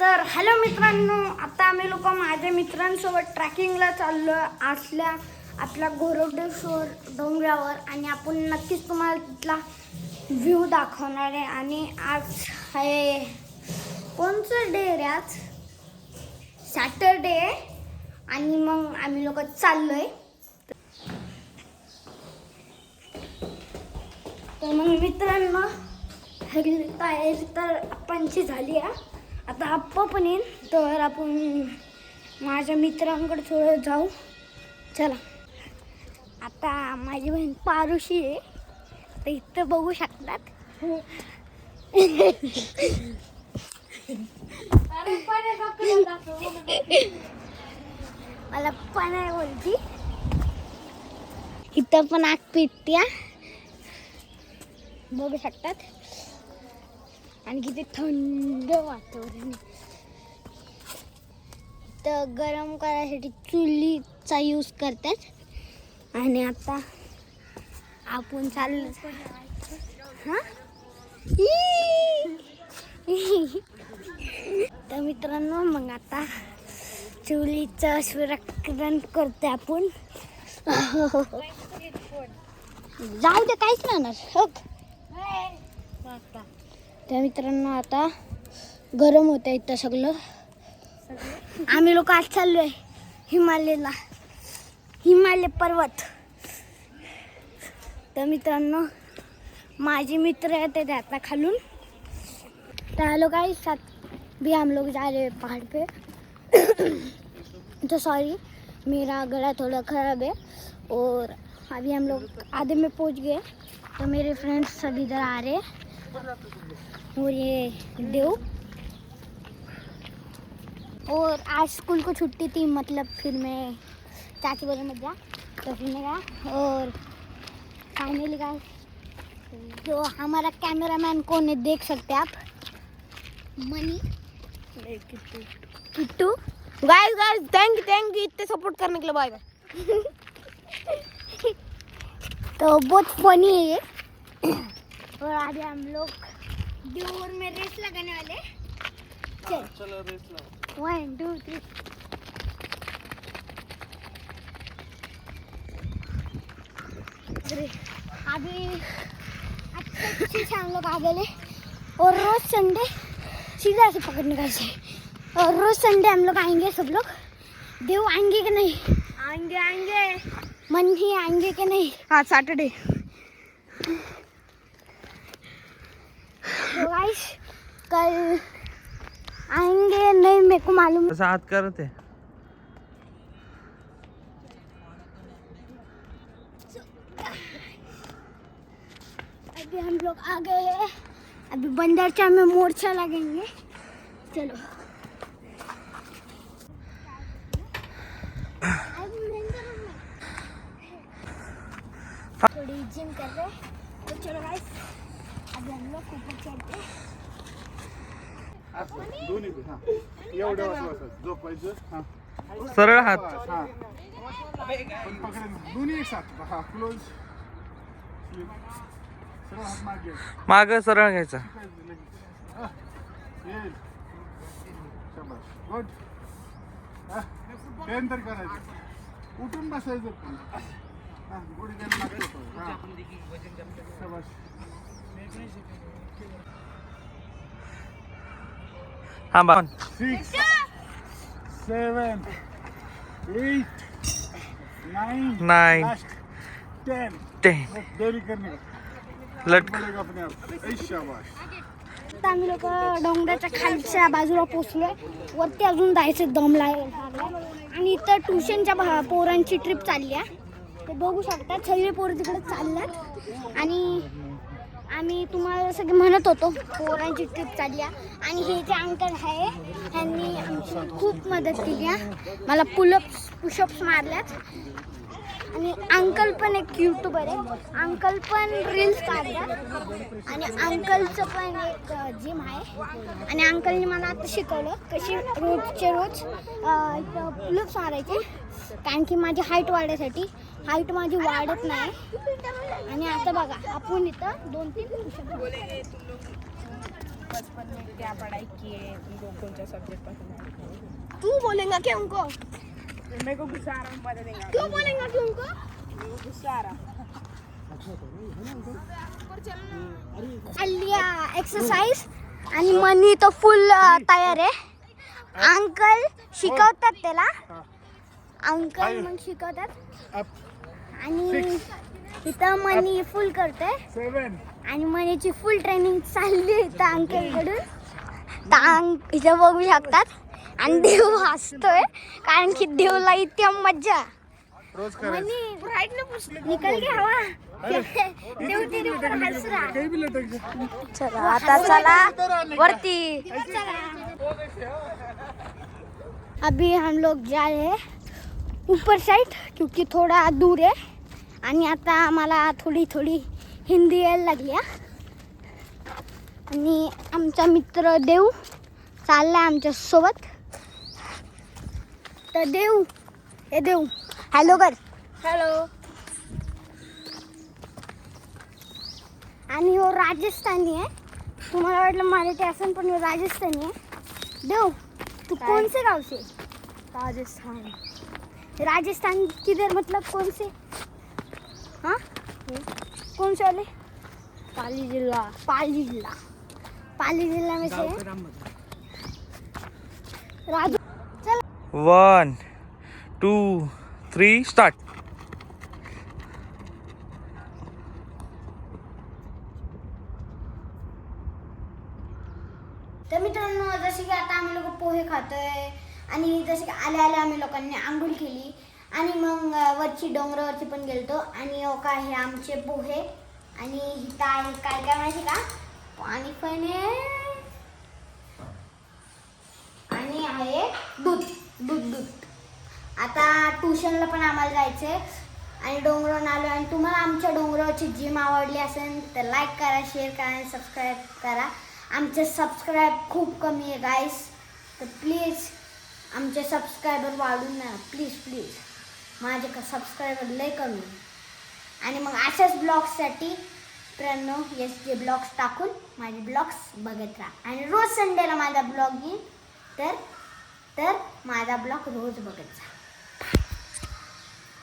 तर हॅलो मित्रांनो, आता आम्ही लोक माझ्या मित्रांसोबत ट्रॅकिंगला चाललो आपल्या गोरवडेश्वर डोंगरावर आणि आपण नक्कीच तुम्हाला तिथला व्ह्यू दाखवणार आहे. आणि आज आहे कोणचं डे रे, आज सॅटरडे आणि मग आम्ही लोक चाललोय. तर मग मित्रांनो तयारी तर आपणची झाली आहे. आता आप्पा पण येईल, तर आपण माझ्या मित्रांकडे थोडं जाऊ. चला, आता माझी बहीण पारुशी आहे, तर इथं बघू शकतात. मला पण आहे बोलती. इथं पण आग पित्या बघू शकतात. आणि किती थंड वातावरण. तर गरम करायसाठी चुलीचा यूज करतात. आणि आता आपण चाललो. तर मित्रांनो, मग आता चुलीचं सुरक्षण करते आपण. जाऊ दे, काहीच नाही. त्या मित्रांनो आता गरम होतं इथं सगळं. आम्ही लोक आज चाललोय हिमालय पर्वत. तर मित्रांनो, माझे मित्र येते आता खालून. तर हेलो गाइस, भी हम लोग जा रहे हैं पहाड़ पे. तो सॉरी, मेरा गला थोड़ा ख़राब है और अभी हम लोग आधे में पहुंच गए. तो मेरे फ्रेंड्स सब इधर आ रहे हैं और ये देव. और आज स्कूल को छुट्टी थी, मतलब फिर मैं चाची बोले मत जा, तो फिर मैं गया. और फाइनली गाइस, जो हमारा कैमरामैन कौन है देख सकते हैं आप, money Kittu. Guys thank you इतने सपोर्ट करने के लिए. Bye bye. तो बहुत फनी है ये. और आज हम लोग दूर में रेस लगाने वाले. चलो रेस लगाओ. 1 2 3. अभी अच्छे से हम लोग आ गए. और रोज संडे सीधा से पकड़ने का है. और रोज संडे हम लोग आएंगे सब लोग. देव आएंगे कि नहीं? आएंगे. मन ही आएंगे कि नहीं? हाँ, सैटरडे. तो गाइस कल आएंगे नहीं, मेरे को मालूम. साथ करते. अभी हम लोग आ गए हैं. अभी बंदरचा में मोर्चा लगेंगे. चलो. थोड़ी जिम कर रहे. तो चलो गाइस, अभी हम लोग ऊपर चलते हैं. दोन्ही बी, हां. एवढं वाजवायचं झोपायचं. हां. सरळ हात. हां. पण पकडायचं दोन्ही एक साथ. हां, क्लोज स्लिप. सरळ हात मागे. माग सरळ घ्यायचा. हां. येईल. शाबास. गुड. हां. टेन तर करायचं. उठून बसायचं पण. हां, गुडी गेम लागतो. हां. शाबास. हा बा. 6 7 8 9 9 लास्ट 10. 10. देरी करने लटक. पड़ेगा अपने आप. ऐ शाबाश. आता आम्ही लोक डोंगराच्या खालच्या बाजूला पोचलोय. वरती अजून जायचं दम लागला. आणि इथं ट्युशनच्या पोरांची ट्रिप चालली आहे. ते बघू शकता, सगळे पोरं तिकडे चालल्यात. आणि आम्ही तुम्हाला सगळे म्हणत होतो पोरांची ट्रिप चालली आहे. आणि हे जे अंकल आहे ह्यांनी आमची खूप मदत केली आहे. मला पुशअप्स मारल्यात. आणि अंकल पण एक यूट्यूबर आहे. अंकल पण रील्स काढतात. आणि अंकलचं पण एक जिम आहे. आणि अंकलने मला आता शिकवलं कशी रोजचे रोज इथं पुलअप्स मारायचे. कारण की माझी हाईट वाढण्यासाठी. हाईट माझी वाढत नाही. आणि आता बघा, आपण इथं 2-3 पुशअप्स. बचपन में क्या पढ़ाई किए तुमको कौन सा सब्जेक्ट पसंद है? तू बोलेगा क्या उनको? मेरे को गुस्सा आ रहा है, बता देंगे। क्यों बोलेगा कि उनको? मेरे को गुस्सा आ रहा। आलिया एक्सरसाइज आणि मनी तो फुल तयार आहे. अंकल शिकवतात त्याला. अंकल मग शिकवतात Up. आणि इथं मनी फुल करते 7. आणि मनीची फुल ट्रेनिंग चालली इथं अंकल कडून. इथं बघू शकतात. आणि देव हसतोय कारण की देवला इतक्या मज्जा. रोज करायचं. मनी निकल के हवा. देव तेरे ऊपर हंस रहा. काही बी लटक. चला आता चला वरती. अभी हम लोग जा रहे हैं ऊपर साइड क्योंकि थोड़ा दूर है. आणि आता आम्हाला थोडी थोडी हिंदी यायला लागली. आणि आमचा मित्र देव चालला आमच्या सोबत. तर देव हे देव हॅलो कर. हॅलो. आणि हो राजस्थानी आहे. तुम्हाला वाटलं मराठी असेल पण हो राजस्थानी आहे. देव तू कौन से गाव से? राजस्थान. राजस्थान किधर मतलब कौन से? हाँ कौन से वाले? पाली जिला. पाली जिला. पाली जिला में से राजू. चल 1 2 3 स्टार्ट. तर मित्रांनो जसे की आता आम्ही लोक पोहे खातोय आणि जसे की आल्या आल्या आम्ही लोकांनी आंघोळ केली आणि मग वरची डोंगरावरती पण गेलतो. आणि हो का हे आमचे पोहे आणि इथं आहे काय काय माहिती का पाणी पण आहे आणि आहे दूध दूध दूध. आता ट्युशनला पण आम्हाला जायचं आहे आणि डोंगरावरून आलो. आणि तुम्हाला आमच्या डोंगरावरची जिम आवडली असेल तर लाईक करा, शेअर करा आणि सबस्क्राईब करा. आमचे सबस्क्राईब खूप कमी आहे गाईस. तर प्लीज आमचे सबस्क्रायबर वाढून ना प्लीज प्लीज. माझे सबस्क्रायबर लय कमी. आणि मग अशाच ब्लॉग्ससाठी मित्रांनो SJ ब्लॉग्स टाकून माझे ब्लॉग्स बघत राहा. आणि रोज संडेला माझा ब्लॉग येईल. तर माझा ब्लॉग रोज बघत जा.